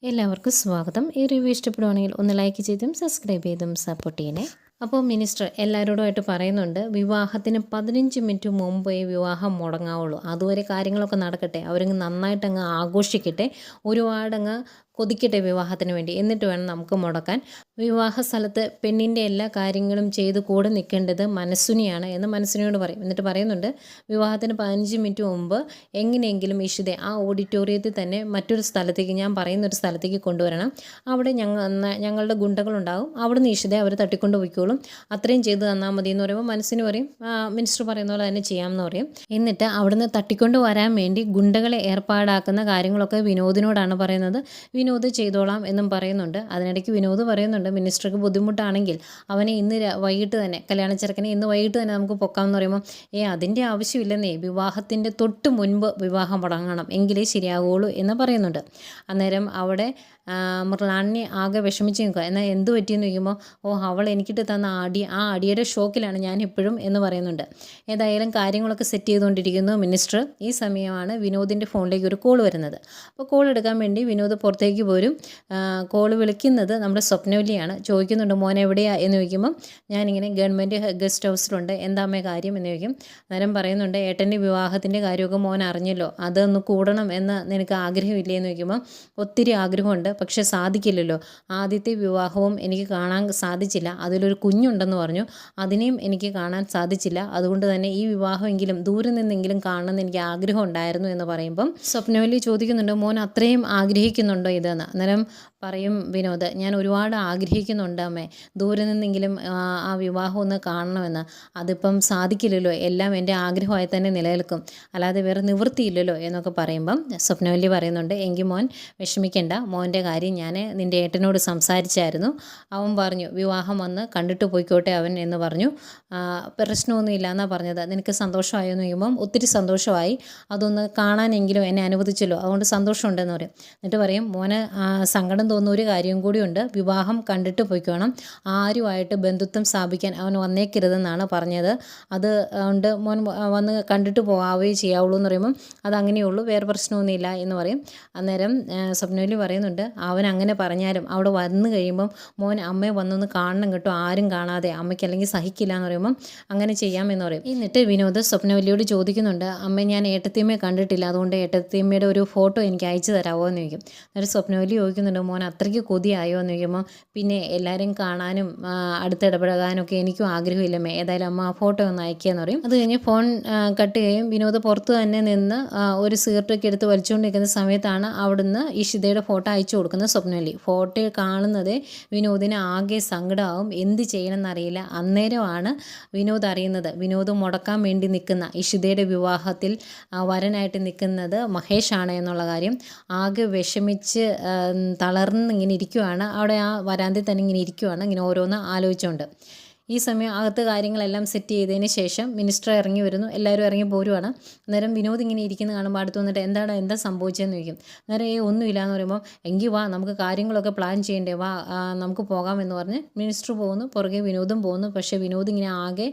എല്ലാവർക്കും സ്വാഗതം. ഈ റിവ്യൂ ഇഷ്ടപ്പെടുവാണെങ്കിൽ ഒന്ന് ലൈക്ക് ചെയ്തും സബ്സ്ക്രൈബ് ചെയ്തും സപ്പോർട്ട് ചെയ്യണേ. അപ്പോൾ മിനിസ്റ്റർ എല്ലാവരോടുമായിട്ട് പറയുന്നുണ്ട്, വിവാഹത്തിന് 15 മിനിറ്റ് മുമ്പേ വിവാഹം മുടങ്ങാവുള്ളൂ. അതുവരെ കാര്യങ്ങളൊക്കെ നടക്കട്ടെ, അവരങ്ങ് നന്നായിട്ടങ്ങ് ആഘോഷിക്കട്ടെ, ഒരുപാടങ്ങ് കൊതിക്കട്ടെ വിവാഹത്തിന് വേണ്ടി, എന്നിട്ട് വേണം നമുക്ക് മുടക്കാൻ. വിവാഹ സ്ഥലത്ത് പെണ്ണിൻ്റെ എല്ലാ കാര്യങ്ങളും ചെയ്ത് കൂടെ നിൽക്കേണ്ടത് മനസ്സുനിയാണ് എന്ന് മനസ്സിനോട് പറയും. എന്നിട്ട് പറയുന്നുണ്ട്, വിവാഹത്തിന് 15 മിനിറ്റ് മുമ്പ് എങ്ങനെയെങ്കിലും ഇഷിതെ ആ ഓഡിറ്റോറിയത്തിൽ തന്നെ മറ്റൊരു സ്ഥലത്തേക്ക്, ഞാൻ പറയുന്നൊരു സ്ഥലത്തേക്ക് കൊണ്ടുവരണം. അവിടെ ഞങ്ങളുടെ ഗുണ്ടകളുണ്ടാവും, അവിടുന്ന് ഇഷിതെ അവർ തട്ടിക്കൊണ്ട് പോയിക്കോളും, അത്രയും ചെയ്ത് തന്നാൽ മതി എന്ന് പറയുമ്പോൾ മനസ്സിന് പറയും മിനിസ്റ്റർ പറയുന്ന പോലെ തന്നെ ചെയ്യാമെന്ന് പറയും. എന്നിട്ട് അവിടുന്ന് തട്ടിക്കൊണ്ട് വരാൻ വേണ്ടി ഗുണ്ടകളെ ഏർപ്പാടാക്കുന്ന കാര്യങ്ങളൊക്കെ വിനോദിനോടാണ് പറയുന്നത്. വിനോദ് ചെയ്തോളാം എന്നും പറയുന്നുണ്ട്. അതിനിടയ്ക്ക് വിനോദ് പറയുന്നുണ്ട്, മിനിസ്റ്റർക്ക് ബുദ്ധിമുട്ടാണെങ്കിൽ അവനെ ഇന്ന് വൈകിട്ട് തന്നെ, കല്യാണ ചെറുക്കനെ ഇന്ന് വൈകിട്ട് തന്നെ നമുക്ക് പൊക്കാമെന്ന് പറയുമ്പോൾ, അതിൻ്റെ ആവശ്യമില്ലെന്നേ, വിവാഹത്തിൻ്റെ തൊട്ട് മുൻപ് വിവാഹം തുടങ്ങണം, എങ്കിലേ ശരിയാകുള്ളൂ എന്ന് പറയുന്നുണ്ട്. അന്നേരം അവിടെ മൃണാളിനെ ആകെ വിഷമിച്ച് നിൽക്കുക. എന്നാൽ എന്ത് പറ്റിയെന്ന് ചോദിക്കുമ്പോൾ, അവൾ എനിക്കിട്ട് തന്ന ആ അടിയുടെ ഷോക്കിലാണ് ഞാൻ ഇപ്പോഴും എന്ന് പറയുന്നുണ്ട്. ഏതായാലും കാര്യങ്ങളൊക്കെ സെറ്റ് ചെയ്തുകൊണ്ടിരിക്കുന്നു മിനിസ്റ്റർ. ഈ സമയമാണ് വിനോദിൻ്റെ ഫോണിലേക്ക് ഒരു കോൾ വരുന്നത്. അപ്പോൾ കോൾ എടുക്കാൻ വേണ്ടി വിനോദ് പുറത്തേക്ക് പോരും. കോൾ വിളിക്കുന്നത് നമ്മുടെ സ്വപ്നവല്ലിയാണ്. ചോദിക്കുന്നുണ്ട്, മോൻ എവിടെയാണ് എന്ന് ചോദിക്കുമ്പം, ഞാനിങ്ങനെ ഗവൺമെൻറ് ഗസ്റ്റ് ഹൗസിലുണ്ട്, എന്താമ്മേ കാര്യം എന്ന് ചോദിക്കും. അന്നേരം പറയുന്നുണ്ട്, ഏട്ടൻ്റെ വിവാഹത്തിൻ്റെ കാര്യമൊക്കെ മോൻ അറിഞ്ഞല്ലോ, അതൊന്ന് കൂടണം എന്ന് നിനക്ക് ആഗ്രഹമില്ലേ എന്ന് ചോദിക്കുമ്പോൾ, ഒത്തിരി ആഗ്രഹമുണ്ട്, പക്ഷേ സാധിക്കില്ലല്ലോ. ആദ്യത്തെ വിവാഹവും എനിക്ക് കാണാൻ സാധിച്ചില്ല, അതിലൊരു കുഞ്ഞുണ്ടെന്ന് പറഞ്ഞു, അതിനെയും എനിക്ക് കാണാൻ സാധിച്ചില്ല, അതുകൊണ്ട് തന്നെ ഈ വിവാഹമെങ്കിലും ദൂരെ നിന്നെങ്കിലും കാണണമെന്ന് എനിക്ക് ആഗ്രഹം ഉണ്ടായിരുന്നു എന്ന് പറയുമ്പം സ്വപ്നവല്ലി ചോദിക്കുന്നുണ്ട്, മോൻ അത്രയും ആഗ്രഹിക്കുന്നുണ്ടോ ഇതെന്ന്. അന്നേരം പറയും വിനോദ്, ഞാൻ ഒരുപാട് ആഗ്രഹിക്കുന്നുണ്ട് അമ്മേ, ദൂരെ നിന്നെങ്കിലും ആ വിവാഹം ഒന്ന് കാണണമെന്ന്. അതിപ്പം സാധിക്കില്ലല്ലോ, എല്ലാം എൻ്റെ ആഗ്രഹമായി തന്നെ നിലനിൽക്കും, അല്ലാതെ വേറെ നിവൃത്തിയില്ലല്ലോ എന്നൊക്കെ പറയുമ്പം സ്വപ്നവല്ലി പറയുന്നുണ്ട്, എങ്കിൽ മോൻ വിഷമിക്കേണ്ട, മോൻ്റെ കാര്യം ഞാൻ നിൻ്റെ ഏട്ടനോട് സംസാരിച്ചായിരുന്നു, അവൻ പറഞ്ഞു വിവാഹം വന്ന് കണ്ടിട്ട് പോയിക്കോട്ടെ അവൻ എന്ന് പറഞ്ഞു, പ്രശ്നമൊന്നുമില്ല എന്നാണ് പറഞ്ഞത്. നിനക്ക് സന്തോഷമായോ എന്ന് ചോദിക്കുമ്പം, ഒത്തിരി സന്തോഷമായി, അതൊന്ന് കാണാനെങ്കിലും എന്നെ അനുവദിച്ചല്ലോ, അതുകൊണ്ട് സന്തോഷമുണ്ടെന്ന് പറയും. എന്നിട്ട് പറയും, മോന് സങ്കടം തോന്നുന്ന ഒരു കാര്യം കൂടിയുണ്ട്, വിവാഹം കണ്ടിട്ട് പോയിക്കോണം, ആരുമായിട്ട് ബന്ധുത്വം സ്ഥാപിക്കാൻ അവൻ വന്നേക്കരുതെന്നാണ് പറഞ്ഞത്, അത് കൊണ്ട് മോൻ വന്ന് കണ്ടിട്ട് പോകാവേ ചെയ്യാവുള്ളൂ എന്ന് പറയുമ്പം, അതങ്ങനെയുള്ളൂ, വേറെ പ്രശ്നമൊന്നുമില്ല എന്ന് പറയും. അന്നേരം സ്വപ്നവല്ലി പറയുന്നുണ്ട്, അവൻ അങ്ങനെ പറഞ്ഞാലും അവിടെ വന്നു കഴിയുമ്പം മോൻ അമ്മയെ വന്നൊന്ന് കാണണം കേട്ടോ, ആരും കാണാതെ, അമ്മയ്ക്ക് അല്ലെങ്കിൽ സഹിക്കില്ല എന്ന് പറയുമ്പം അങ്ങനെ ചെയ്യാമെന്ന് പറയും. എന്നിട്ട് വിനോദ് സ്വപ്നവല്ലിയോട് ചോദിക്കുന്നുണ്ട്, അമ്മ ഞാൻ ഏട്ടത്തിയമ്മയെ കണ്ടിട്ടില്ല, അതുകൊണ്ട് ഏട്ടത്തിയമ്മയുടെ ഒരു ഫോട്ടോ എനിക്ക് അയച്ചു തരാമോ എന്ന് ചോദിക്കും. എന്നിട്ട് സ്വപ്നവല്ലി ചോദിക്കുന്നുണ്ട്, മോൻ അത്രയ്ക്ക് കൊതിയായോ എന്ന് ചോദിക്കുമ്പോൾ, പിന്നെ എല്ലാവരും കാണാനും അടുത്തിടപഴകാനൊക്കെ എനിക്കും ആഗ്രഹമില്ലമ്മേ, ഏതായാലും അമ്മ ആ ഫോട്ടോ ഒന്ന് അയക്കുകയെന്ന് പറയും. അത് കഴിഞ്ഞ് ഫോൺ കട്ട് ചെയ്യും. വിനോദ് പുറത്ത് തന്നെ നിന്ന് ഒരു സിഗരറ്റൊക്കെ എടുത്ത് വലിച്ചുകൊണ്ടിരിക്കുന്ന സമയത്താണ് അവിടുന്ന് ഇഷിതയുടെ ഫോട്ടോ അയച്ചു കൊടുക്കുന്നത് സ്വപ്നവല്ലി. ഫോട്ടോ കാണുന്നത് വിനോദിന് ആകെ സങ്കടമാവും, എന്ത് ചെയ്യണമെന്നറിയില്ല. അന്നേരമാണ് വിനോദ് അറിയുന്നത്, വിനോദ് മുടക്കാൻ വേണ്ടി നിൽക്കുന്ന, ഇഷിതയുടെ വിവാഹത്തിൽ വരനായിട്ട് നിൽക്കുന്നത് മഹേഷാണ് എന്നുള്ള കാര്യം. ആകെ വിഷമിച്ച് തളർന്ന് ഇങ്ങനെ ഇരിക്കുവാണ്, അവിടെ ആ വരാന്തിൽ തന്നെ ഇങ്ങനെ ഇരിക്കുവാണ്, ഇങ്ങനെ ഓരോന്ന് ആലോചിച്ചുകൊണ്ട്. ഈ സമയം അകത്ത് കാര്യങ്ങളെല്ലാം സെറ്റ് ചെയ്തതിന് ശേഷം മിനിസ്റ്റർ ഇറങ്ങി വരുന്നു, എല്ലാവരും ഇറങ്ങി പോരുവാണ്. അന്നേരം വിനോദ് ഇങ്ങനെ ഇരിക്കുന്ന കാണുമ്പോൾ അടുത്ത് വന്നിട്ട്, എന്താ സംഭവിച്ചതെന്ന് ചോദിക്കും. അന്നേരം ഒന്നുമില്ല എന്ന് പറയുമ്പോൾ, എങ്കിൽ വാ നമുക്ക് കാര്യങ്ങളൊക്കെ പ്ലാൻ ചെയ്യണ്ടേ, വാ നമുക്ക് പോകാമെന്ന് പറഞ്ഞ് മിനിസ്റ്റർ പോകുന്നു, പുറകെ വിനോദും പോകുന്നു. പക്ഷേ വിനോദ് ഇങ്ങനെ ആകെ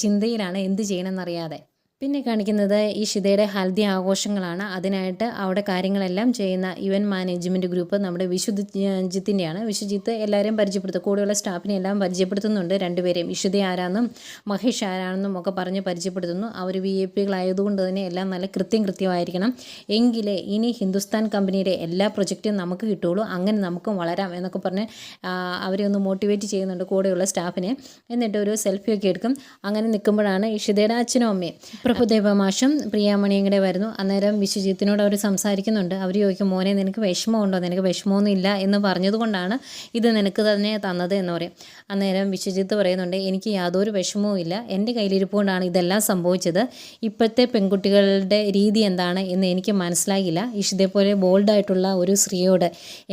ചിന്തയിലാണ്, എന്ത് ചെയ്യണമെന്നറിയാതെ. പിന്നെ കാണിക്കുന്നത് ഇഷിതയുടെ ഹൽദി ആഘോഷങ്ങളാണ്. അതിനായിട്ട് അവിടെ കാര്യങ്ങളെല്ലാം ചെയ്യുന്ന ഇവൻറ്റ് മാനേജ്മെൻറ്റ് ഗ്രൂപ്പ് നമ്മുടെ വിശ്വജിത്തിൻ്റെയാണ്. വിശ്വജിത്ത് എല്ലാവരെയും പരിചയപ്പെടുത്തും, കൂടെയുള്ള സ്റ്റാഫിനെ എല്ലാം പരിചയപ്പെടുത്തുന്നുണ്ട്, രണ്ടുപേരെയും, ഇഷിത ആരാണെന്നും മഹേഷ് ആരാണെന്നും ഒക്കെ പറഞ്ഞ് പരിചയപ്പെടുത്തുന്നു. അവർ VIP-കളായതുകൊണ്ട് തന്നെ എല്ലാം നല്ല കൃത്യമായിരിക്കണം, എങ്കിലേ ഇനി ഹിന്ദുസ്ഥാൻ കമ്പനിയുടെ എല്ലാ പ്രൊജക്റ്റും നമുക്ക് കിട്ടുള്ളൂ, അങ്ങനെ നമുക്കും വളരാം എന്നൊക്കെ പറഞ്ഞ് അവരെ ഒന്ന് മോട്ടിവേറ്റ് ചെയ്യുന്നുണ്ട് കൂടെയുള്ള സ്റ്റാഫിനെ. എന്നിട്ട് ഒരു സെൽഫിയൊക്കെ എടുക്കും. അങ്ങനെ നിൽക്കുമ്പോഴാണ് ഇഷിതയുടെ അച്ഛനും അമ്മയും പ്രഭുദേവ മാഷും പ്രിയാമണിയും കൂടെ വരുന്നു. അന്നേരം വിശ്വജിത്തിനോട് അവർ സംസാരിക്കുന്നുണ്ട്. അവർ ചോദിക്കും, മോനെ നിനക്ക് വിഷമമുണ്ടോ, നിനക്ക് വിഷമമൊന്നും ഇല്ല എന്ന് പറഞ്ഞതുകൊണ്ടാണ് ഇത് നിനക്ക് തന്നെ തന്നത് എന്ന് പറയും. അന്നേരം വിശ്വജിത്ത് പറയുന്നുണ്ട്, എനിക്ക് യാതൊരു വിഷമവും ഇല്ല, എൻ്റെ കയ്യിലിരിപ്പുകൊണ്ടാണ് ഇതെല്ലാം സംഭവിച്ചത്, ഇപ്പോഴത്തെ പെൺകുട്ടികളുടെ രീതി എന്താണ് എന്ന് എനിക്ക് മനസ്സിലാകില്ല, ഇഷിതയെപ്പോലെ ബോൾഡായിട്ടുള്ള ഒരു സ്ത്രീയോട്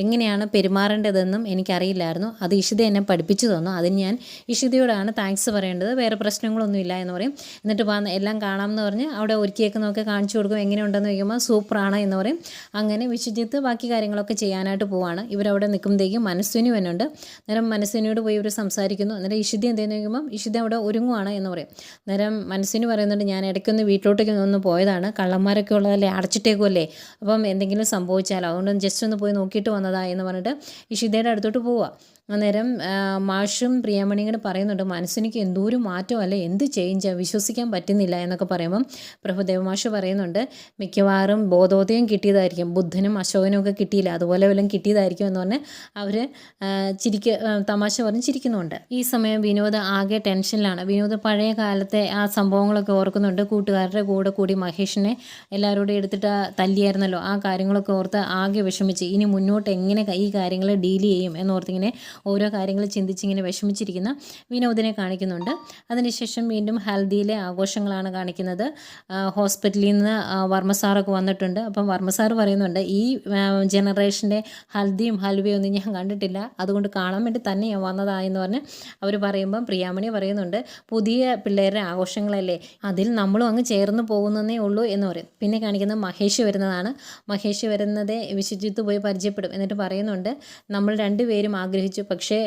എങ്ങനെയാണ് പെരുമാറേണ്ടതെന്നും എനിക്കറിയില്ലായിരുന്നു, അത് ഇഷിത എന്നെ പഠിപ്പിച്ചു തന്നു, അതിന് ഞാൻ ഇഷിതയോടാണ് താങ്ക്സ് പറയേണ്ടത്, വേറെ പ്രശ്നങ്ങളൊന്നുമില്ല എന്ന് പറയും. എന്നിട്ട് എല്ലാം കാണാൻ കാണാം എന്ന് പറഞ്ഞ് അവിടെ ഒരുക്കിയേക്കുന്നതൊക്കെ കാണിച്ചു കൊടുക്കും. എങ്ങനെയുണ്ടെന്ന് ചോദിക്കുമ്പോൾ സൂപ്പറാണ് എന്ന് പറയും. അങ്ങനെ വിശ്വജിത്ത് ബാക്കി കാര്യങ്ങളൊക്കെ ചെയ്യാനായിട്ട് പോവാണ്. ഇവരവിടെ നിൽക്കുമ്പോഴത്തേക്കും മനസ്വിനി വന്നുണ്ട്. അന്നേരം മനസ്വിനിയോട് പോയി ഇവർ സംസാരിക്കുന്നു. അന്നേരം ഇഷിത എന്തെന്ന് ചോദിക്കുമ്പം ഇഷിത അവിടെ ഒരുങ്ങുവാണ് എന്ന് പറയും. അന്നേരം മനസ്വിനി പറയുന്നുണ്ട്, ഞാൻ ഇടയ്ക്കൊന്ന് വീട്ടിലോട്ടേക്ക് ഒന്ന് പോയതാണ്, കള്ളന്മാരൊക്കെ ഉള്ളതല്ലേ, അടച്ചിട്ടേക്കുമല്ലേ, അപ്പം എന്തെങ്കിലും സംഭവിച്ചാലോ, അതുകൊണ്ട് ജസ്റ്റ് ഒന്ന് പോയി നോക്കിയിട്ട് വന്നതാ എന്ന് പറഞ്ഞിട്ട് ഇഷിതയുടെ അടുത്തോട്ട് പോവുക. അന്നേരം മാഷും പ്രിയാമണിയും കൂടെ പറയുന്നുണ്ട്, മനസ്സിനിക്ക് എന്തോരം മാറ്റമല്ലേ, എന്ത് ചേഞ്ചാണ്, വിശ്വസിക്കാൻ പറ്റുന്നില്ല എന്നൊക്കെ പറയുമ്പം പ്രഭുദേവ മാഷ് പറയുന്നുണ്ട്, മിക്കവാറും ബോധോദയം കിട്ടിയതായിരിക്കും, ബുദ്ധനും അശോകനും ഒക്കെ കിട്ടിയില്ല, അതുപോലെ വല്ലതും കിട്ടിയതായിരിക്കും എന്ന് പറഞ്ഞ് അവർ തമാശ പറഞ്ഞ് ചിരിക്കുന്നുണ്ട്. ഈ സമയം വിനോദ് ആകെ ടെൻഷനിലാണ്. വിനോദ് പഴയ കാലത്തെ ആ സംഭവങ്ങളൊക്കെ ഓർക്കുന്നുണ്ട്. കൂട്ടുകാരുടെ കൂടെ കൂടി മഹേഷിനെ എല്ലാവരോടും എടുത്തിട്ട് തല്ലിയായിരുന്നല്ലോ, ആ കാര്യങ്ങളൊക്കെ ഓർത്ത് ആകെ വിഷമിച്ച് ഇനി മുന്നോട്ട് എങ്ങനെ ഈ കാര്യങ്ങൾ ഡീൽ ചെയ്യും എന്നോർത്തിങ്ങനെ ഓരോ കാര്യങ്ങൾ ചിന്തിച്ചിങ്ങനെ വിഷമിച്ചിരിക്കുന്ന വിനോദിനെ കാണിക്കുന്നുണ്ട്. അതിനുശേഷം വീണ്ടും ഹൽദിയിലെ ആഘോഷങ്ങളാണ് കാണിക്കുന്നത്. ഹോസ്പിറ്റലിൽ നിന്ന് വർമ്മസാറൊക്കെ വന്നിട്ടുണ്ട്. അപ്പം വർമ്മസാർ പറയുന്നുണ്ട്, ഈ ജനറേഷൻ്റെ ഹൽദിയും ഹൽവയും ഒന്നും ഞാൻ കണ്ടിട്ടില്ല, അതുകൊണ്ട് കാണാൻ വേണ്ടി തന്നെ ഞാൻ വന്നതായെന്ന് പറഞ്ഞ് അവർ പറയുമ്പം പ്രിയാമണി പറയുന്നുണ്ട്, പുതിയ പിള്ളേരുടെ ആഘോഷങ്ങളല്ലേ, അതിൽ നമ്മളും അങ്ങ് ചേർന്ന് പോകുന്നതേ ഉള്ളൂ എന്ന് പറയും. പിന്നെ കാണിക്കുന്നത് മഹേഷ് വരുന്നതാണ്. മഹേഷ് വരുന്നത് വിശ്വജിത്ത് പോയി പരിചയപ്പെടും. എന്നിട്ട് പറയുന്നുണ്ട്, നമ്മൾ രണ്ടുപേരും ആഗ്രഹിച്ചു, പക്ഷേ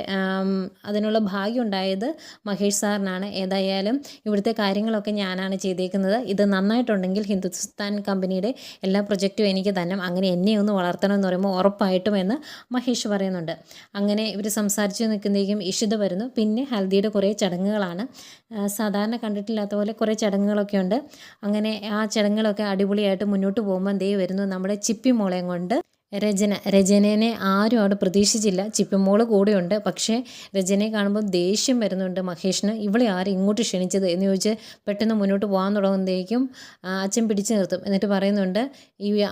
അതിനുള്ള ഭാഗ്യം ഉണ്ടായത് മഹേഷ് സാറിനാണ്. ഏതായാലും ഇവിടുത്തെ കാര്യങ്ങളൊക്കെ ഞാനാണ് ചെയ്തേക്കുന്നത്. ഇത് നന്നായിട്ടുണ്ടെങ്കിൽ ഹിന്ദുസ്ഥാൻ കമ്പനിയുടെ എല്ലാ പ്രൊജക്റ്റും എനിക്ക് തന്നെ, അങ്ങനെ എന്നെ ഒന്ന് വളർത്തണം എന്ന് പറയുമ്പോൾ ഉറപ്പായിട്ടും എന്ന് മഹേഷ് പറയുന്നുണ്ട്. അങ്ങനെ ഇവർ സംസാരിച്ച് നിൽക്കുന്നതേക്കും ഇഷിത വരുന്നു. പിന്നെ ഹൽദിയുടെ കുറേ ചടങ്ങുകളാണ്. സാധാരണ കണ്ടിട്ടില്ലാത്ത പോലെ കുറേ ചടങ്ങുകളൊക്കെ ഉണ്ട്. അങ്ങനെ ആ ചടങ്ങുകളൊക്കെ അടിപൊളിയായിട്ട് മുന്നോട്ട് പോകുമ്പോൾ ദേ വരുന്നു നമ്മുടെ ചിപ്പി മോളെയും കൊണ്ട് രചനയെ ആരും അവിടെ പ്രതീക്ഷിച്ചില്ല. ചിപ്പിമോള് കൂടെയുണ്ട്. പക്ഷേ രചനയെ കാണുമ്പോൾ ദേഷ്യം വരുന്നുണ്ട് മഹേഷിന്. ഇവളെ ആരും ഇങ്ങോട്ട് ക്ഷണിച്ചത് എന്ന് ചോദിച്ച് പെട്ടെന്ന് മുന്നോട്ട് പോകാൻ തുടങ്ങുമ്പോഴേക്കും അച്ഛൻ പിടിച്ചു നിർത്തും. എന്നിട്ട് പറയുന്നുണ്ട്,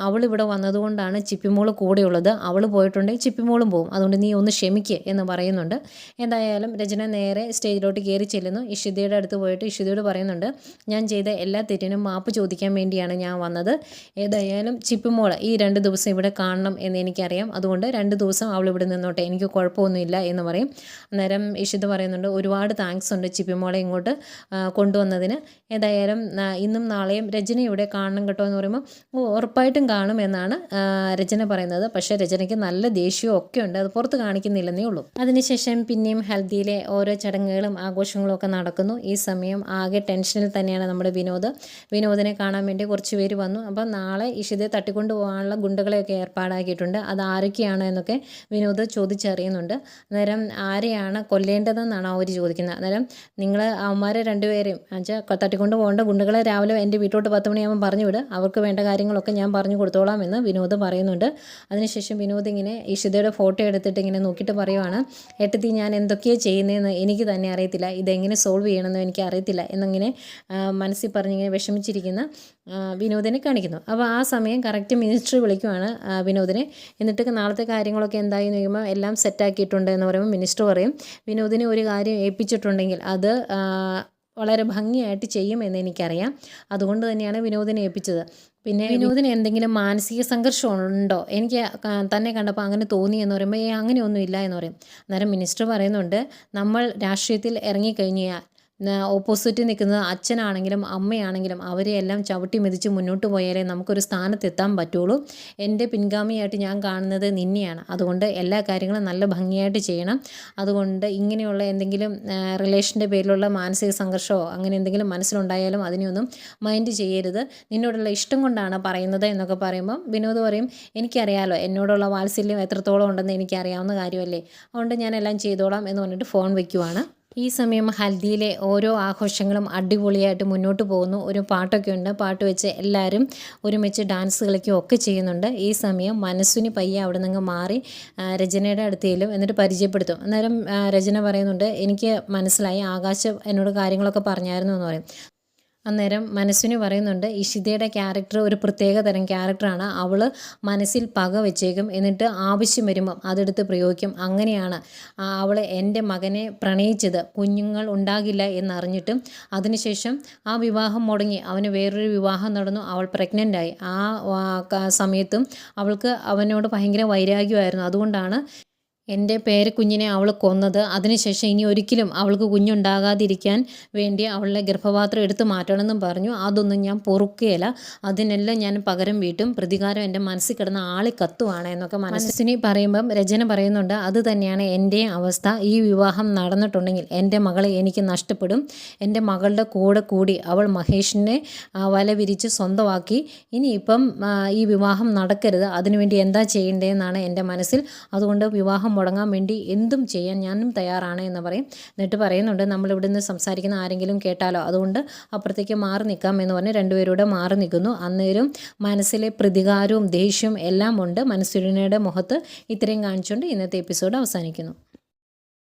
അവളിവിടെ വന്നതുകൊണ്ടാണ് ചിപ്പിമോള് കൂടെയുള്ളത്, അവൾ പോയിട്ടുണ്ടെങ്കിൽ ചിപ്പിമോളും പോകും, അതുകൊണ്ട് നീ ഒന്ന് ക്ഷമിക്കുക എന്ന് പറയുന്നുണ്ട്. എന്തായാലും രചന നേരെ സ്റ്റേജിലോട്ട് കയറി ചെല്ലുന്നു. ഇഷിതയുടെ അടുത്ത് പോയിട്ട് ഇഷിതയോട് പറയുന്നുണ്ട്, ഞാൻ ചെയ്ത എല്ലാ തെറ്റിനും മാപ്പ് ചോദിക്കാൻ വേണ്ടിയാണ് ഞാൻ വന്നത്. ഏതായാലും ചിപ്പിമോള് ഈ 2 ദിവസം ഇവിടെ കാണണം എന്ന് എനിക്കറിയാം, അതുകൊണ്ട് 2 ദിവസം അവൾ ഇവിടെ നിന്നോട്ടെ, എനിക്ക് കുഴപ്പമൊന്നുമില്ല എന്ന് പറയും. അന്നേരം ഇഷിത പറയുന്നുണ്ട്, ഒരുപാട് താങ്ക്സ് ഉണ്ട് ചിപ്പിമോളെ ഇങ്ങോട്ട് കൊണ്ടുവന്നതിന്. ഏതായാലും ഇന്നും നാളെയും രചന ഇവിടെ കാണണം കേട്ടോ എന്ന് പറയുമ്പോൾ ഉറപ്പായിട്ടും കാണും എന്നാണ് രചന പറയുന്നത്. പക്ഷേ രചനയ്ക്ക് നല്ല ദേഷ്യവും ഒക്കെ ഉണ്ട്, അത് പുറത്ത് കാണിക്കുന്നില്ലെന്നേ ഉള്ളൂ. അതിനുശേഷം പിന്നെയും ഹൽദിയിലെ ഓരോ ചടങ്ങുകളും ആഘോഷങ്ങളും ഒക്കെ നടക്കുന്നു. ഈ സമയം ആകെ ടെൻഷനിൽ തന്നെയാണ് നമ്മുടെ വിനോദിനെ കാണാൻ വേണ്ടി കുറച്ച് പേര് വന്നു. അപ്പം നാളെ ഇഷിതയെ തട്ടിക്കൊണ്ടു പോകാനുള്ള ഗുണ്ടകളെയൊക്കെ ഏർപ്പാടാക്കിയിട്ടുണ്ട്. അത് ആരൊക്കെയാണ് എന്നൊക്കെ വിനോദ് ചോദിച്ചറിയുന്നുണ്ട്. അന്നേരം ആരെയാണ് കൊല്ലേണ്ടതെന്നാണ് അവർ ചോദിക്കുന്നത്. അന്നേരം നിങ്ങൾ അവന്മാരെ 2 പേരെയും തട്ടിക്കൊണ്ട് പോകേണ്ട ഗുണ്ടകളെ രാവിലെ എൻ്റെ വീട്ടിലോട്ട് 10 മണിയാകുമ്പോൾ പറഞ്ഞു വിട്, അവർക്ക് വേണ്ട കാര്യങ്ങളൊക്കെ ഞാൻ പറഞ്ഞു കൊടുത്തോളാം എന്ന് വിനോദ് പറയുന്നുണ്ട്. അതിനുശേഷം വിനോദ് ഇങ്ങനെ ഇഷിതയുടെ ഫോട്ടോ എടുത്തിട്ട് ഇങ്ങനെ നോക്കിയിട്ട് പറയുവാണ്, ഏട്ടത്തി ഞാൻ എന്തൊക്കെയാണ് ചെയ്യുന്നതെന്ന് എനിക്ക് തന്നെ അറിയത്തില്ല, ഇതെങ്ങനെ സോൾവ് ചെയ്യണമെന്ന് എനിക്ക് അറിയത്തില്ല എന്നിങ്ങനെ മനസ്സിൽ പറഞ്ഞിങ്ങനെ വിഷമിച്ചിരിക്കുന്ന വിനോദിനെ കാണിക്കുന്നു. അപ്പോൾ ആ സമയം കറക്റ്റ് മിനിസ്റ്റർ വിളിക്കുവാണ് വിനോദിനെ. എന്നിട്ട് നാളത്തെ കാര്യങ്ങളൊക്കെ എന്തായി എന്ന് ചോദിക്കുമ്പോൾ എല്ലാം സെറ്റാക്കിയിട്ടുണ്ട് എന്ന് പറയുമ്പോൾ മിനിസ്റ്റർ പറയും, വിനോദിനെ ഒരു കാര്യം ഏൽപ്പിച്ചിട്ടുണ്ടെങ്കിൽ അത് വളരെ ഭംഗിയായിട്ട് ചെയ്യുമെന്ന് എനിക്കറിയാം, അതുകൊണ്ട് തന്നെയാണ് വിനോദിനെ ഏൽപ്പിച്ചത്. പിന്നെ വിനോദിന് എന്തെങ്കിലും മാനസിക സംഘർഷം ഉണ്ടോ, എനിക്ക് തന്നെ കണ്ടപ്പോൾ അങ്ങനെ തോന്നി എന്ന് പറയുമ്പോൾ അങ്ങനെയൊന്നും ഇല്ല എന്ന് പറയും. അന്നേരം മിനിസ്റ്റർ പറയുന്നുണ്ട്, നമ്മൾ രാഷ്ട്രീയത്തിൽ ഇറങ്ങിക്കഴിഞ്ഞാൽ ഓപ്പോസിറ്റ് നിൽക്കുന്നത് അച്ഛനാണെങ്കിലും അമ്മയാണെങ്കിലും അവരെ എല്ലാം ചവിട്ടി മെതിച്ച് മുന്നോട്ട് പോയാലേ നമുക്കൊരു സ്ഥാനത്തെത്താൻ പറ്റുള്ളൂ. എൻ്റെ പിൻഗാമിയായിട്ട് ഞാൻ കാണുന്നത് നിന്നെയാണ്, അതുകൊണ്ട് എല്ലാ കാര്യങ്ങളും നല്ല ഭംഗിയായിട്ട് ചെയ്യണം. അതുകൊണ്ട് ഇങ്ങനെയുള്ള എന്തെങ്കിലും റിലേഷൻ്റെ പേരിലുള്ള മാനസിക സംഘർഷമോ അങ്ങനെ എന്തെങ്കിലും മനസ്സിലുണ്ടായാലും അതിനെയൊന്നും മൈൻഡ് ചെയ്യരുത്, നിന്നോടുള്ള ഇഷ്ടം കൊണ്ടാണ് പറയുന്നത് എന്നൊക്കെ പറയുമ്പം വിനോദ് പറയും, എനിക്കറിയാമല്ലോ എന്നോടുള്ള വാത്സല്യം എത്രത്തോളം ഉണ്ടെന്ന് എനിക്കറിയാവുന്ന കാര്യമല്ലേ, അതുകൊണ്ട് ഞാനെല്ലാം ചെയ്തോളാം എന്ന് പറഞ്ഞിട്ട് ഫോൺ വയ്ക്കുവാണ്. ഈ സമയം ഹൽദിയിലെ ഓരോ ആഘോഷങ്ങളും അടിപൊളിയായിട്ട് മുന്നോട്ട് പോകുന്നു. ഒരു പാട്ടൊക്കെ ഉണ്ട്, പാട്ട് വെച്ച് എല്ലാവരും ഒരുമിച്ച് ഡാൻസ് കളിക്കുകയും ഒക്കെ ചെയ്യുന്നുണ്ട്. ഈ സമയം മനസ്വിനി പയ്യെ അവിടെ നിന്ന് മാറി രചനയുടെ അടുത്തേലും എന്നിട്ട് പരിചയപ്പെടുത്തും. അന്നേരം രചന പറയുന്നുണ്ട്, എനിക്ക് മനസ്സിലായി, ആകാശ് എന്നോട് കാര്യങ്ങളൊക്കെ പറഞ്ഞായിരുന്നു എന്ന് പറയും. അന്നേരം മനസ്സിന് പറയുന്നുണ്ട്, ഇഷിതയുടെ ക്യാരക്ടർ ഒരു പ്രത്യേക തരം ക്യാരക്ടറാണ്, അവൾ മനസ്സിൽ പക വെച്ചേക്കും, എന്നിട്ട് ആവശ്യം വരുമ്പം അതെടുത്ത് പ്രയോഗിക്കും, അങ്ങനെയാണ് അവൾ എൻ്റെ മകനെ പ്രണയിച്ചത്, കുഞ്ഞുങ്ങൾ ഉണ്ടാകില്ല എന്നറിഞ്ഞിട്ടും അതിനുശേഷം ആ വിവാഹം മുടങ്ങി, അവന് വേറൊരു വിവാഹം നടന്നു, അവൾ പ്രഗ്നൻ്റായി. ആ സമയത്തും അവൾക്ക് അവനോട് ഭയങ്കര വൈരാഗ്യമായിരുന്നു, അതുകൊണ്ടാണ് എൻ്റെ പേരക്കുഞ്ഞിനെ അവൾ കൊന്നത്, അതിനുശേഷം ഇനി ഒരിക്കലും അവൾക്ക് കുഞ്ഞുണ്ടാകാതിരിക്കാൻ വേണ്ടി അവളുടെ ഗർഭപാത്രം എടുത്ത് മാറ്റണമെന്നും പറഞ്ഞു. അതൊന്നും ഞാൻ പൊറുക്കുകയില്ല, അതിനെല്ലാം ഞാൻ പകരം വീട്ടും, പ്രതികാരം എൻ്റെ മനസ്സിൽ കിടന്ന കത്തുവാണ് എന്നൊക്കെ മനസ്സിനെ പറയുമ്പം രചന പറയുന്നുണ്ട്, അത് തന്നെയാണ് എൻ്റെ അവസ്ഥ. ഈ വിവാഹം നടന്നിട്ടുണ്ടെങ്കിൽ എൻ്റെ മകളെ എനിക്ക് നഷ്ടപ്പെടും. എൻ്റെ മകളുടെ കൂടെ കൂടി അവൾ മഹേഷിനെ വല വിരിച്ച് സ്വന്തമാക്കി. ഇനിയിപ്പം ഈ വിവാഹം നടക്കരുത്, അതിനുവേണ്ടി എന്താ ചെയ്യേണ്ടതെന്നാണ് എൻ്റെ മനസ്സിൽ. അതുകൊണ്ട് വിവാഹം മുടങ്ങാൻ വേണ്ടി എന്തും ചെയ്യാൻ ഞാനും തയ്യാറാണ് എന്ന് പറയും. എന്നിട്ട് പറയുന്നുണ്ട്, നമ്മളിവിടെ നിന്ന് സംസാരിക്കുന്ന ആരെങ്കിലും കേട്ടാലോ, അതുകൊണ്ട് അപ്പുറത്തേക്ക് മാറി നിൽക്കാം എന്ന് പറഞ്ഞ് രണ്ടുപേരൂടെ മാറി നിൽക്കുന്നു. അന്നേരം മനസ്സിലെ പ്രതികാരവും ദേഷ്യവും എല്ലാം ഉണ്ട് മനസ്സുരനയുടെ മുഖത്ത്. ഇത്രയും കാണിച്ചുകൊണ്ട് ഇന്നത്തെ എപ്പിസോഡ് അവസാനിക്കുന്നു.